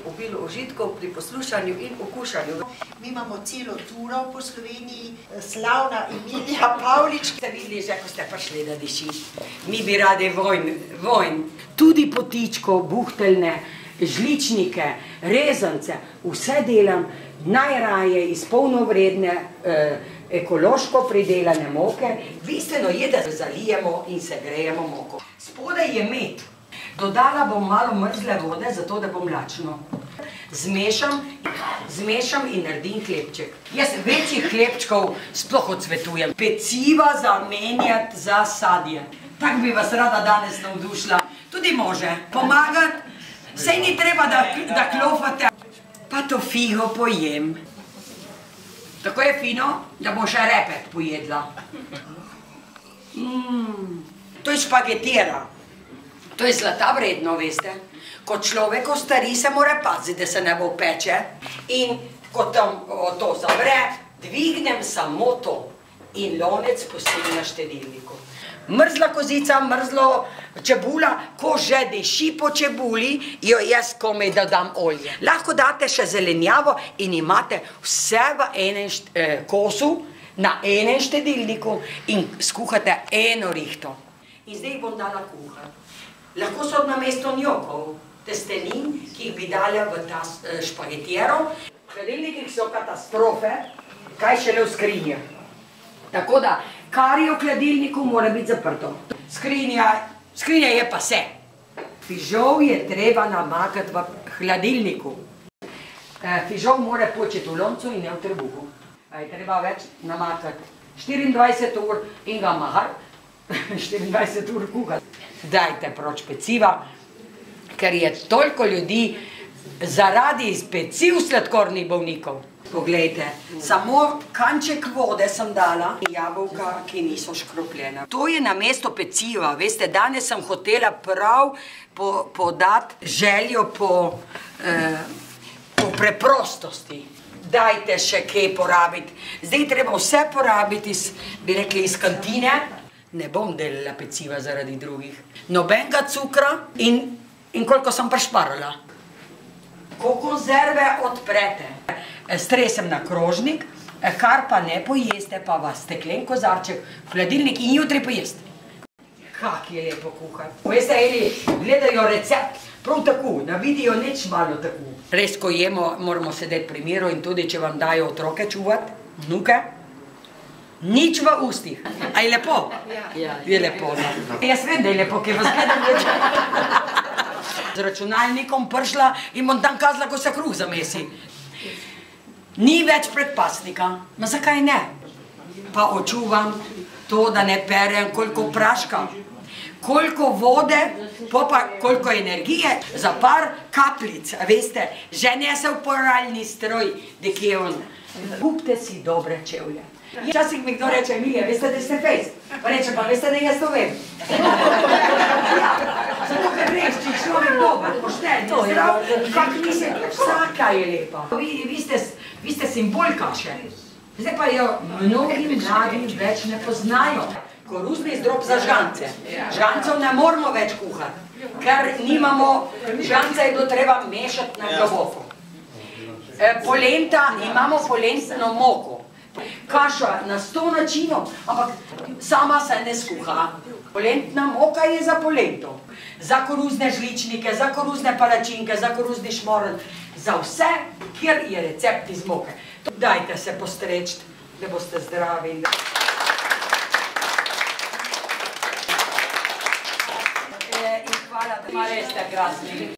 Obilo užitkov pri poslušanju in okušanju. Mi imamo celo turo po Sloveniji, slavna Emilija Pavlič. Ste videli že, ko ste prišli, da diši. Mi bi radi vojn. Tudi potičko, buhteljne, žličnike, rezance, vse delam najraje iz polnovredne, ekološko pridelane moke. Bistveno je, da zalijemo in segrejemo moko. Spodaj je med. Dodala bom malo mrzle vode, zato da bo mlačno. Zmešam in naredim hlebček. Jaz večjih hlebčkov sploh odsvetujem. Peciva zamenjati za sadje. Tako bi vas rada danes navdušila. Tudi može pomagati. Saj ni treba, da klofate. Pa to figo pojem. Tako je fino, da bo še repet pojedla. To je špagetira. To je zlata vredno, veste. Ko človek ostari, se mora paziti, da se ne bo peče. In ko to zavre, dvignem samo to in lonec pustim na štedilniku. Mrzla kozica, mrzlo čebula, ko že diši po čebuli, jo jaz komaj dodam olje. Lahko date še zelenjavo in imate vse v enem kosu, na enem štedilniku in skuhate eno rihto. In zdaj bom dala kuhati. Lahko so namesto njokov, testenin, ki jih bi dala v ta špagetiro. V hladilnikih so katastrofe, kaj šele v skrinjah. Tako da, kar je v hladilniku, mora biti zaprto. Skrinja je pa vse. Fižol je treba namakati v hladilniku. Fižol mora početi v loncu in ne v trebuhu. Je treba več namakati 24 ur in ga mahati. 24 ur kuhati. Dajte proč peciva, ker je toliko ljudi zaradi peciv sladkornih bolnikov. Poglejte, samo kanček vode sem dala in jabolka, ki niso škropljena. To je namesto peciva, veste, danes sem hotela prav podati željo po preprostosti. Dajte še kaj porabiti. Zdaj treba vse porabiti, bi rekli, iz kantine. Ne bom delala peciva zaradi drugih. Nobenega cukra in koliko sem prišparala. Ko konzerve odprete, stresem na krožnik, kar pa ne pojeste, pa vas steklen kozarček v hladilnik in jutri pojeste. Kak je lepo kuhati. Veste, eni gledajo recept prav tako, da vidijo nič malo tako. Res, ko jemo, moramo sedeti pri miru in tudi, če vam dajo otroke čuvati, vnuke, nič v ustih. A je lepo? Je lepo, da. Jaz vem, da je lepo, ki vas gledam več. Z računalnikom prišla in bom tam kazala, ko se kruh zamesi. Ni več predpasnika. Ma zakaj ne? Pa očuvam to, da ne perem, koliko praška, koliko vode, pa koliko energije za par kapljic. Veste, že ne se v poralni stroj, dek je on. Kupite si dobre čevlje. Včasih mi kdo reče, Emilija, veste, da ste fejst? Pa reče, pa veste, da jaz to vem. Zato, ker res, če človek dober, pošten, zdrav, kak mislim, vsaka je lepa. Vi ste simbolka še. Zdaj pa jo mnogi mladi več ne poznajo. Koruzni zdrob za žgance. Žgancev ne moramo več kuhati, ker nimamo, žgance je bilo treba mešati na globoko. Polenta, imamo polentno moko. Kaša na 100 načinov, ampak sama se ne skuha. Polentna moka je za polento. Za koruzne žličnike, za koruzne palačinke, za koruzni šmoren. Za vse, kjer je recept iz moke. Dajte se postreči, da boste zdravi. In hvala, da res ste krasni.